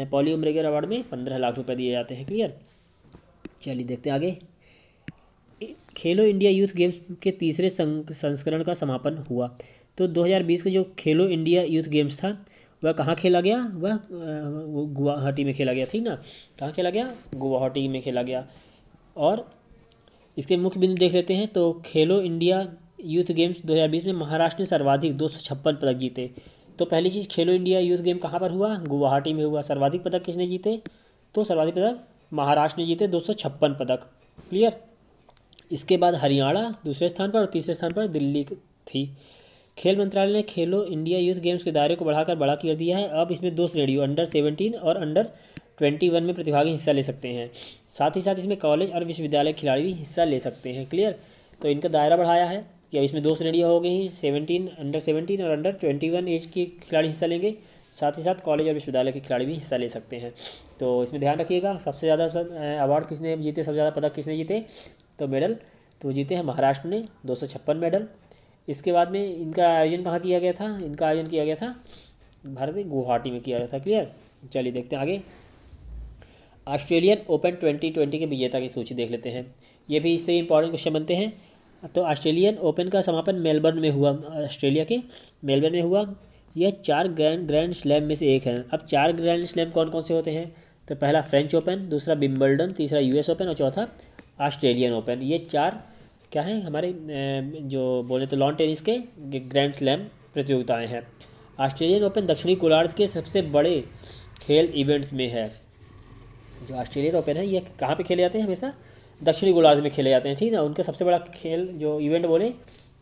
पॉली उमरीगर अवार्ड में? 15 लाख रुपए दिए जाते हैं। क्लियर। चलिए देखते हैं आगे। खेलो इंडिया यूथ गेम्स के तीसरे संस्करण का समापन हुआ। तो 2020 का जो खेलो इंडिया यूथ गेम्स था वह कहाँ खेला गया? वह गुवाहाटी में खेला गया। ठीक ना, कहाँ खेला गया? गुवाहाटी में खेला गया। और इसके मुख्य बिंदु देख लेते हैं। तो खेलो इंडिया यूथ गेम्स 2020 में महाराष्ट्र ने सर्वाधिक 256 पदक जीते। तो पहली चीज़, खेलो इंडिया यूथ गेम कहाँ पर हुआ? गुवाहाटी में हुआ। सर्वाधिक पदक किसने जीते? तो सर्वाधिक पदक महाराष्ट्र ने जीते, 256 पदक। क्लियर। इसके बाद हरियाणा दूसरे स्थान पर और तीसरे स्थान पर दिल्ली थी। खेल मंत्रालय ने खेलो इंडिया यूथ गेम्स के दायरे को बढ़ाकर बड़ा कर दिया है। अब इसमें 2 श्रेणियों अंडर 17 और अंडर 21 में प्रतिभागी हिस्सा ले सकते हैं। साथ ही साथ इसमें कॉलेज और विश्वविद्यालय खिलाड़ी भी हिस्सा ले सकते हैं। क्लियर। तो इनका दायरा बढ़ाया है कि अब इसमें 2 श्रेणियाँ हो गई, 17 अंडर 17 और अंडर 21 एज के खिलाड़ी हिस्सा लेंगे। साथ ही साथ कॉलेज और विश्वविद्यालय के खिलाड़ी भी हिस्सा ले सकते हैं। तो इसमें ध्यान रखिएगा, सबसे ज़्यादा अवार्ड किसने जीते? सबसे ज़्यादा पदक किसने जीते? तो मेडल तो जीते हैं महाराष्ट्र ने 256 मेडल। इसके बाद में इनका आयोजन कहाँ किया गया था? इनका आयोजन किया गया था भारत के गुवाहाटी में किया गया था। क्लियर। चलिए देखते हैं आगे। ऑस्ट्रेलियन ओपन 2020 के विजेता की सूची देख लेते हैं। ये भी इससे इंपॉर्टेंट क्वेश्चन बनते हैं। तो ऑस्ट्रेलियन ओपन का समापन मेलबर्न में हुआ, ऑस्ट्रेलिया के मेलबर्न में हुआ। यह 4 ग्रैंड स्लैम में से एक है। अब 4 ग्रैंड स्लैम कौन कौन से होते हैं? तो पहला फ्रेंच ओपन, दूसरा विंबलडन, तीसरा यूएस ओपन और चौथा ऑस्ट्रेलियन ओपन। ये 4 क्या हैं? हमारे जो बोले तो लॉन टेनिस के ग्रैंड स्लैम प्रतियोगिताएं हैं। ऑस्ट्रेलियन ओपन दक्षिणी गोलार्ध के सबसे बड़े खेल इवेंट्स में है। जो ऑस्ट्रेलियन ओपन है ये कहाँ पे खेले जाते हैं? हमेशा दक्षिणी गोलार्ध में खेले जाते हैं, ठीक है ना। उनका सबसे बड़ा खेल जो इवेंट बोले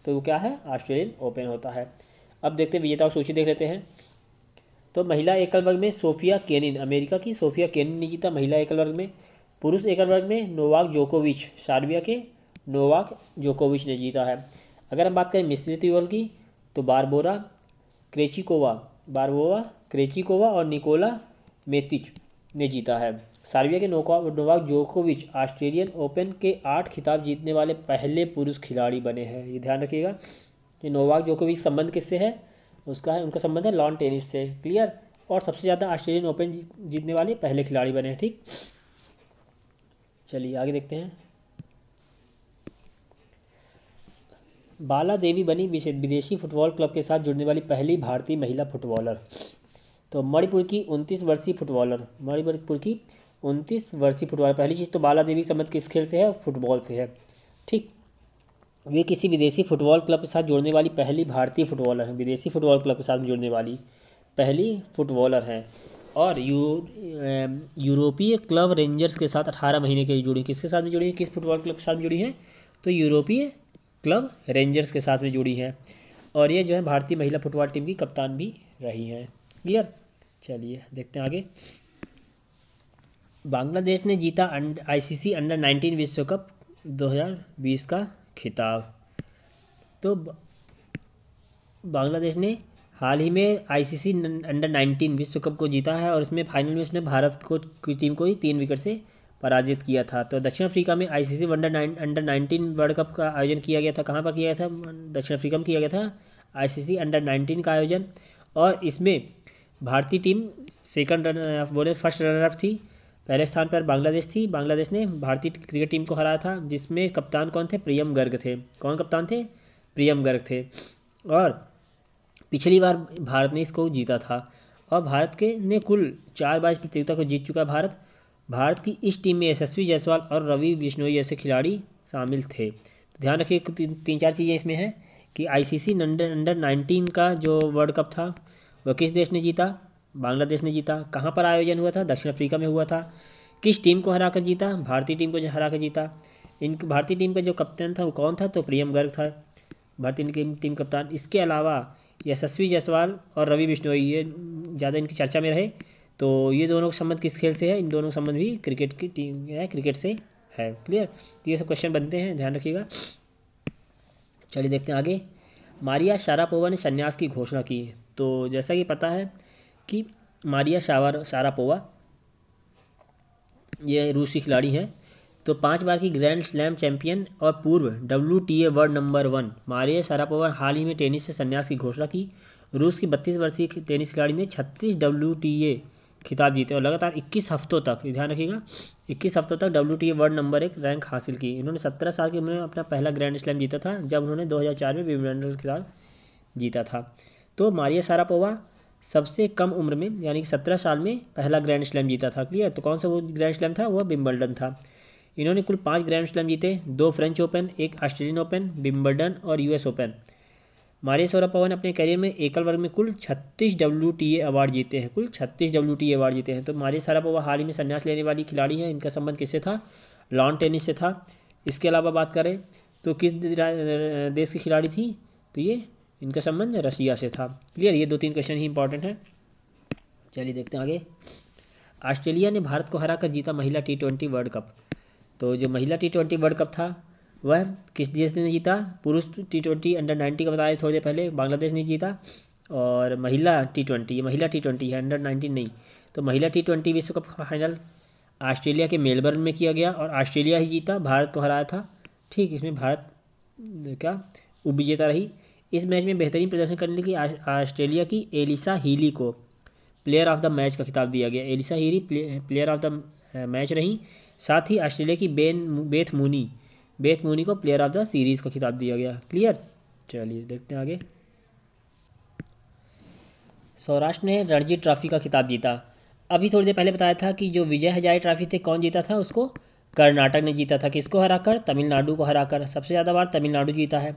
तो वो क्या है? ऑस्ट्रेलियन ओपन होता है। अब देखते हैं विजेताओं की सूची देख लेते हैं। तो महिला एकल वर्ग में सोफिया केनिन, अमेरिका की सोफिया केनिन ने जीता महिला एकल वर्ग में। पुरुष एकल वर्ग में नोवाक जोकोविच, सर्बिया के नोवाक जोकोविच ने जीता है। अगर हम बात करें मिश्रित युगल की तो बारबोवा क्रेचिकोवा और निकोला मेतिच ने जीता है। सर्बिया के नोवाक जोकोविच ऑस्ट्रेलियन ओपन के 8 खिताब जीतने वाले पहले पुरुष खिलाड़ी बने हैं। ये ध्यान रखिएगा कि नोवाक जोकोविच संबंध किससे है? उनका संबंध है लॉन टेनिस से। क्लियर। और सबसे ज़्यादा ऑस्ट्रेलियन ओपन जीतने वाले पहले खिलाड़ी बने हैं। ठीक, चलिए आगे देखते हैं। बाला देवी बनी विदेशी फुटबॉल क्लब के साथ जुड़ने वाली पहली भारतीय महिला फुटबॉलर। तो मणिपुर की 29 वर्षीय फुटबॉलर पहली चीज़ तो बाला देवी संबंध किस खेल से है? फुटबॉल से है। ठीक, वे किसी विदेशी फुटबॉल क्लब के साथ जुड़ने वाली पहली भारतीय फुटबॉलर हैं। विदेशी फुटबॉल क्लब के साथ जुड़ने वाली पहली फुटबॉलर हैं। और यूरोपीय क्लब रेंजर्स के साथ 18 महीने के लिए जुड़ी। किसके साथ में जुड़ी है? किस फुटबॉल क्लब के साथ जुड़ी है? तो यूरोपीय क्लब रेंजर्स के साथ में जुड़ी है। और ये जो है भारतीय महिला फुटबॉल टीम की कप्तान भी रही हैं। क्लियर। चलिए देखते हैं आगे। बांग्लादेश ने जीता ICC अंडर 19 विश्व कप 2020 का खिताब। तो बांग्लादेश ने हाल ही में ICC अंडर 19 विश्व कप को जीता है और इसमें फाइनल में उसने भारत की टीम को ही 3 विकेट से पराजित किया था। तो दक्षिण अफ्रीका में ICC अंडर 19 वर्ल्ड कप का आयोजन किया गया था। कहाँ पर किया गया था? दक्षिण अफ्रीका में किया गया था ICC अंडर 19 का आयोजन। और इसमें भारतीय टीम फर्स्ट रनर अप थी। पहले स्थान पर बांग्लादेश थी। बांग्लादेश ने भारतीय क्रिकेट टीम को हराया था, जिसमें कप्तान कौन थे? प्रियम गर्ग थे। कौन कप्तान थे? प्रियम गर्ग थे। और पिछली बार भारत ने इसको जीता था और भारत के ने कुल 4 बार इस प्रतियोगिता को जीत चुका है। भारत की इस टीम में यशस्वी जायसवाल और रवि बिश्नोई जैसे खिलाड़ी शामिल थे। तो ध्यान रखिए 3-4 चीज़ें इसमें हैं कि ICC अंडर 19 का जो वर्ल्ड कप था वह किस देश ने जीता? बांग्लादेश ने जीता। कहाँ पर आयोजन हुआ था? दक्षिण अफ्रीका में हुआ था। किस टीम को हरा कर जीता? भारतीय टीम को हरा कर जीता। भारतीय टीम का जो कप्तान था वो कौन था? तो प्रियम गर्ग था भारतीय टीम कप्तान। इसके अलावा यशस्वी जायसवाल और रवि बिश्नोई ये ज़्यादा इनकी चर्चा में रहे। तो ये दोनों का संबंध किस खेल से है? इन दोनों का संबंध भी क्रिकेट की टीम है, क्रिकेट से है। क्लियर। तो ये सब क्वेश्चन बनते हैं, ध्यान रखिएगा। चलिए देखते हैं आगे। मारिया शारापोवा ने संन्यास की घोषणा की। तो जैसा कि पता है कि मारिया शारापोवा ये रूस की खिलाड़ी है। तो 5 बार की ग्रैंड स्लैम चैंपियन और पूर्व WTA world number 1 Maria Sharapova हाल ही में टेनिस से संन्यास की घोषणा की। रूस की 32 वर्षीय टेनिस खिलाड़ी ने 36 WTA खिताब जीते और लगातार 21 हफ्तों तक, ध्यान रखिएगा, 21 हफ्तों तक WTA वर्ल्ड नंबर 1 रैंक हासिल की। इन्होंने 17 साल की उम्र में अपना पहला ग्रैंड स्लैम जीता था, जब उन्होंने 2004 में विंबलडन के खिलाफ जीता था। तो मारिया शारापोवा सबसे कम उम्र में यानी कि 17 साल में पहला ग्रैंड स्लैम जीता था। क्लियर। तो कौन सा वो ग्रैंड स्लैम था? वह विंबलडन था। इन्होंने कुल 5 ग्रैंड स्लैम जीते, 2 French open, 1 Australian open, Wimbledon और US ओपन। मारिया शारापोवा ने अपने करियर में एकल वर्ग में कुल 36 WTA अवार्ड जीते हैं। कुल 36 WTA अवार्ड जीते हैं। तो मारिया शारापोवा हाल ही में संन्यास लेने वाली खिलाड़ी है। इनका संबंध किससे था? लॉन टेनिस से था। इसके अलावा बात करें तो किस देश की खिलाड़ी थी? तो ये इनका संबंध रशिया से था। क्लियर। ये 2-3 क्वेश्चन ही इंपॉर्टेंट हैं। चलिए देखते हैं आगे। ऑस्ट्रेलिया ने भारत को हराकर जीता महिला T20 वर्ल्ड कप। तो जो महिला T20 वर्ल्ड कप था वह किस देश ने जीता? पुरुष T20 अंडर 90 का बताया थोड़ी देर पहले, बांग्लादेश ने जीता। और महिला T20, ये महिला T20 है, अंडर 19 नहीं। तो महिला T20 विश्व कप का फाइनल ऑस्ट्रेलिया के मेलबर्न में किया गया और ऑस्ट्रेलिया ही जीता, भारत को हराया था। ठीक, इसमें भारत क्या उपविजेता रही। इस मैच में बेहतरीन प्रदर्शन करने की ऑस्ट्रेलिया की एलिसा हीली को प्लेयर ऑफ द मैच का खिताब दिया गया। Alyssa Healy player of the match रही। साथ ही ऑस्ट्रेलिया की बेथ मूनी को प्लेयर ऑफ द सीरीज़ का खिताब दिया गया। क्लियर। चलिए देखते हैं आगे। सौराष्ट्र ने रणजी ट्रॉफी का खिताब जीता। अभी थोड़ी देर पहले बताया था कि जो विजय हजारे ट्रॉफी थे कौन जीता था? उसको कर्नाटक ने जीता था। किसको हराकर? तमिलनाडु को हराकर। सबसे ज़्यादा बार तमिलनाडु जीता है।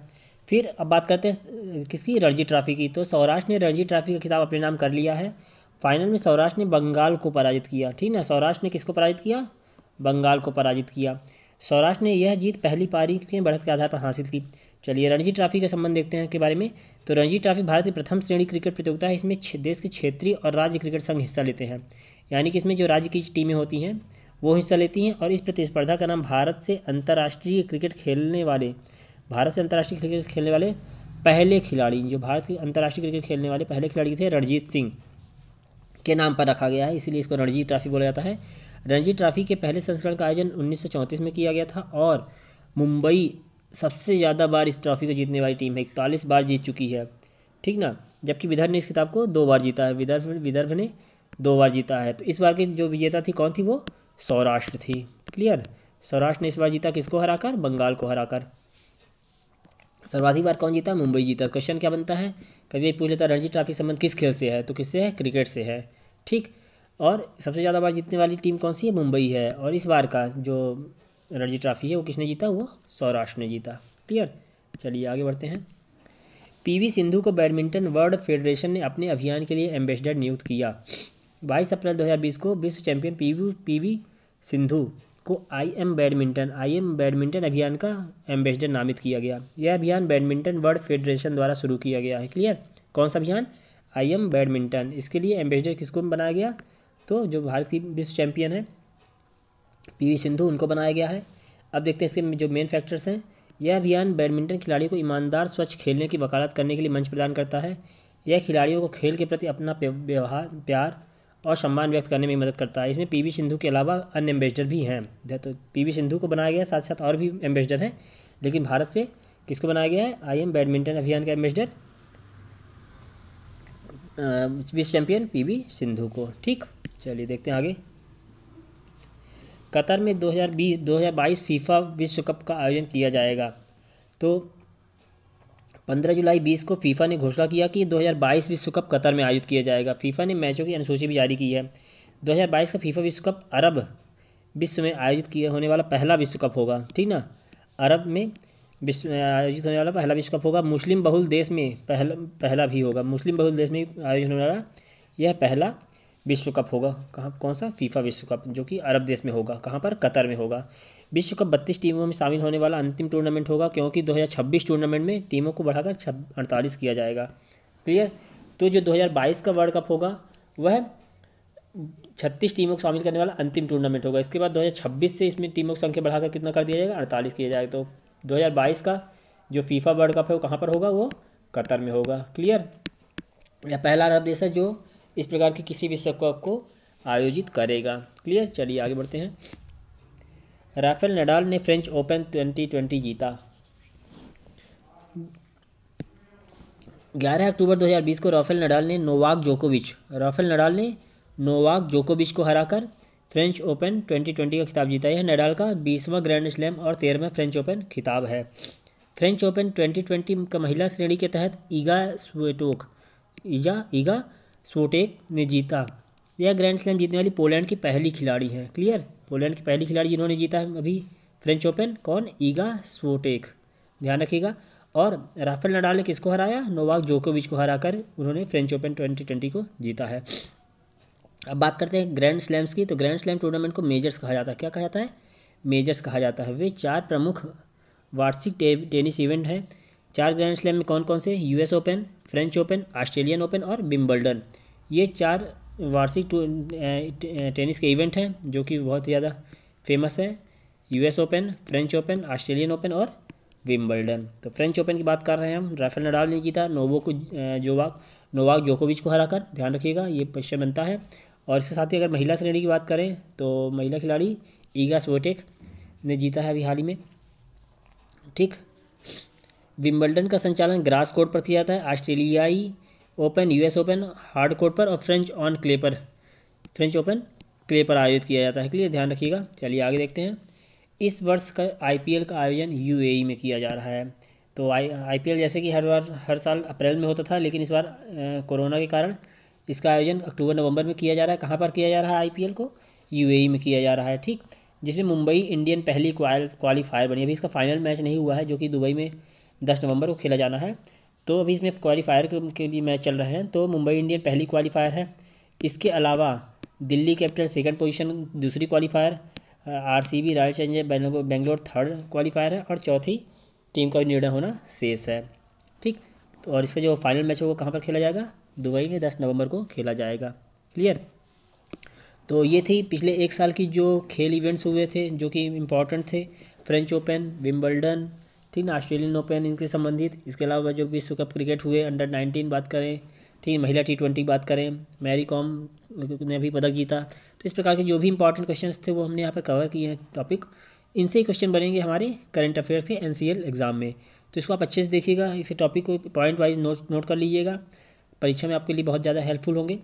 फिर अब बात करते हैं किसकी? रणजी ट्रॉफी की। तो सौराष्ट्र ने रणजी ट्रॉफी का खिताब अपने नाम कर लिया है। फाइनल में सौराष्ट्र ने बंगाल को पराजित किया, ठीक ना। सौराष्ट्र ने किसको पराजित किया? बंगाल को पराजित किया। सौराष्ट्र ने यह जीत पहली पारी के बढ़त के आधार पर हासिल की। चलिए रणजी ट्रॉफी के संबंध देखते हैं के बारे में। तो रणजी ट्रॉफी भारत की प्रथम श्रेणी क्रिकेट प्रतियोगिता है। इसमें देश के क्षेत्रीय और राज्य क्रिकेट संघ हिस्सा लेते हैं, यानी कि इसमें जो राज्य की टीमें होती हैं वो हिस्सा लेती हैं। और इस प्रतिस्पर्धा का नाम भारत से अंतर्राष्ट्रीय क्रिकेट खेलने वाले पहले खिलाड़ी, जो भारत के अंतर्राष्ट्रीय क्रिकेट खेलने वाले पहले खिलाड़ी थे, रणजीत सिंह के नाम पर रखा गया है, इसीलिए इसको रणजी ट्रॉफी बोला जाता है। रणजी ट्रॉफी के पहले संस्करण का आयोजन 1934 में किया गया था और मुंबई सबसे ज़्यादा बार इस ट्रॉफी को जीतने वाली टीम है, 41 बार जीत चुकी है, ठीक ना। जबकि विदर्भ ने इस खिताब को 2 बार जीता है, विदर्भ ने 2 बार जीता है। तो इस बार की जो विजेता थी कौन थी? वो सौराष्ट्र थी। क्लियर? सौराष्ट्र ने इस बार जीता किसको हराकर? बंगाल को हराकर। सर्वाधिक बार कौन जीता? मुंबई जीता। क्वेश्चन क्या बनता है? कभी पूछ लेता रणजी ट्रॉफी संबंध किस खेल से है, तो किससे है? क्रिकेट से है, ठीक। और सबसे ज़्यादा बार जीतने वाली टीम कौन सी है? मुंबई है। और इस बार का जो रणजी ट्रॉफी है वो किसने जीता? वो सौराष्ट्र ने जीता। क्लियर? चलिए आगे बढ़ते हैं। पीवी सिंधु को बैडमिंटन वर्ल्ड फेडरेशन ने अपने अभियान के लिए एम्बेसडर नियुक्त किया। 22 अप्रैल 2020 को विश्व चैंपियन पीवी सिंधु को आईएम बैडमिंटन अभियान का एम्बेसडर नामित किया गया। यह अभियान बैडमिंटन वर्ल्ड फेडरेशन द्वारा शुरू किया गया है। क्लियर? कौन सा अभियान? I'm badminton. इसके लिए एम्बेसडर किसको बनाया गया? तो जो भारत की विश्व चैंपियन है पीवी सिंधु, उनको बनाया गया है। अब देखते हैं इसके जो मेन फैक्टर्स हैं। यह अभियान बैडमिंटन खिलाड़ियों को ईमानदार स्वच्छ खेलने की वकालत करने के लिए मंच प्रदान करता है। यह खिलाड़ियों को खेल के प्रति अपना प्यार और सम्मान व्यक्त करने में मदद करता है। इसमें पीवी सिंधु के अलावा अन्य एम्बेसडर भी हैं। तो पीवी सिंधु को बनाया गया, साथ साथ और भी एम्बेसडर हैं, लेकिन भारत से किसको बनाया गया है? आईएम बैडमिंटन अभियान का एम्बेसडर विश्व चैंपियन पीवी सिंधु को, ठीक। चलिए देखते हैं आगे। कतर में 2022 फीफा विश्व कप का आयोजन किया जाएगा। तो 15 जुलाई 20 को फीफा ने घोषणा किया कि 2022 विश्व कप कतर में आयोजित किया जाएगा। फीफा ने मैचों की अनुसूची भी जारी की है। 2022 का फीफा विश्व कप अरब विश्व में आयोजित किया होने वाला पहला विश्व कप होगा, ठीक ना। अरब में आयोजित होने वाला पहला विश्व कप होगा। मुस्लिम बहुल देश में पहला भी होगा। मुस्लिम बहुल देश में आयोजित होने वाला यह पहला विश्व कप होगा। कहाँ? कौन सा? फीफा विश्व कप, जो कि अरब देश में होगा। कहाँ पर? कतर में होगा। विश्व कप 32 टीमों में शामिल होने वाला अंतिम टूर्नामेंट होगा, क्योंकि 2026 टूर्नामेंट में टीमों को बढ़ाकर 48 किया जाएगा। क्लियर? तो जो 2022 का वर्ल्ड कप होगा वह 36 टीमों को शामिल करने वाला अंतिम टूर्नामेंट होगा। इसके बाद 2026 से इसमें टीमों की संख्या बढ़ाकर कितना कर दिया जाएगा? 48 किया जाएगा। तो 2022 का जो फीफा वर्ल्ड कप है वो कहाँ पर होगा? वो कतर में होगा। क्लियर? यह पहला अरब देश है जो इस प्रकार की किसी विश्व कप को आयोजित करेगा। क्लियर? चलिए आगे बढ़ते हैं। राफेल नडाल ने फ्रेंच ओपन 2020 जीता। 11 अक्टूबर 2020 को राफेल नडाल ने नोवाक जोकोविच को हराकर फ्रेंच ओपन 2020 का खिताब जीता। यह नडाल का 20वां ग्रैंड स्लैम और 13वां फ्रेंच ओपन खिताब है। फ्रेंच ओपन 2020 का महिला श्रेणी के तहत ईगा स्विएटेक ने जीता। यह ग्रैंड स्लैम जीतने वाली पोलैंड की पहली खिलाड़ी है। क्लियर? पोलैंड की पहली खिलाड़ी जिन्होंने जीता है अभी फ्रेंच ओपन, कौन? ईगा स्विएटेक, ध्यान रखिएगा। और राफेल नडाल ने किसको हराया? नोवाक जोकोविच को हराकर उन्होंने फ्रेंच ओपन 2020 को जीता है। अब बात करते हैं ग्रैंड स्लैम्स की। तो ग्रैंड स्लैम टूर्नामेंट को मेजर्स कहा जाता है। क्या कहा जाता है? मेजर्स कहा जाता है। वे 4 प्रमुख वार्षिक टेनिस इवेंट हैं। 4 ग्रैंड स्लैम में कौन कौन से? US open, French open, Australian open और विंबलडन। ये 4 वार्षिक टेनिस के इवेंट हैं जो कि बहुत ज़्यादा फेमस है। US open, French open, Australian open और विंबलडन। तो फ्रेंच ओपन की बात कर रहे हैं हम। राफेल नडाल ने जीता नोवाक जोकोविच को हराकर, ध्यान रखिएगा ये क्वेश्चन बनता है। और इसके साथ ही अगर महिला श्रेणी की बात करें तो महिला खिलाड़ी ईगा स्विएटेक ने जीता है अभी हाल ही में, ठीक। विंबलडन का संचालन ग्रास कोर्ट पर किया जाता है। ऑस्ट्रेलियाई open, US open hard court पर और फ्रेंच ओपन क्ले पर आयोजित किया जाता है। क्लियर? ध्यान रखिएगा। चलिए आगे देखते हैं। इस वर्ष का आईपीएल का आयोजन यूएई में किया जा रहा है। तो आईपीएल जैसे कि हर साल अप्रैल में होता था, लेकिन इस बार कोरोना के कारण इसका आयोजन अक्टूबर नवंबर में किया जा रहा है। कहाँ पर किया जा रहा है? आईपीएल को यूएई में किया जा रहा है, ठीक। जिसमें मुंबई इंडियन पहली क्वालिफायर बनी। अभी इसका फाइनल मैच नहीं हुआ है, जो कि दुबई में 10 नवंबर को खेला जाना है। तो अभी इसमें क्वालिफायर के लिए मैच चल रहे हैं। तो मुंबई इंडियन पहली क्वालिफायर है। इसके अलावा दिल्ली कैपिटल सेकंड पोजीशन दूसरी qualifier, RCB royal challenger Bangalore third qualifier है, और चौथी टीम का निर्णय होना शेष है। ठीक, तो और इसका जो फाइनल मैच है वो कहाँ पर खेला जाएगा, दुबई में 10 नवंबर को खेला जाएगा। क्लियर। तो ये थी पिछले एक साल की जो खेल इवेंट्स हुए थे जो कि इम्पोर्टेंट थे, फ्रेंच ओपन, विम्बल्डन, ठीक ना, ऑस्ट्रेलियन ओपन, इनके संबंधित। इसके अलावा जो विश्व कप क्रिकेट हुए अंडर 19 बात करें, ठीक, महिला T20 बात करें, मैरी कॉम ने भी पदक जीता। तो इस प्रकार के जो भी इंपॉर्टेंट क्वेश्चंस थे वो हमने यहाँ पर कवर किए हैं टॉपिक। इनसे ही क्वेश्चन बनेंगे हमारे करंट अफेयर्स के NCL एग्ज़ाम में। तो इसको आप अच्छे से देखिएगा, इसे टॉपिक को पॉइंट वाइज नोट कर लीजिएगा, परीक्षा में आपके लिए बहुत ज़्यादा हेल्पफुल होंगे।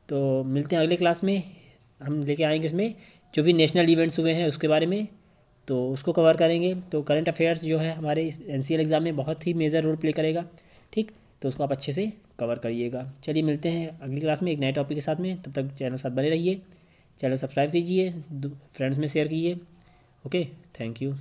तो मिलते हैं अगले क्लास में, हम लेके आएंगे इसमें जो भी नेशनल इवेंट्स हुए हैं उसके बारे में, तो उसको कवर करेंगे। तो करंट अफेयर्स जो है हमारे इस NCL एग्ज़ाम में बहुत ही मेजर रोल प्ले करेगा। ठीक, तो उसको आप अच्छे से कवर करिएगा। चलिए मिलते हैं अगली क्लास में एक नए टॉपिक के साथ में, तब तक चैनल साथ बने रहिए, चैनल सब्सक्राइब कीजिए, फ्रेंड्स में शेयर कीजिए। Okay, thank you.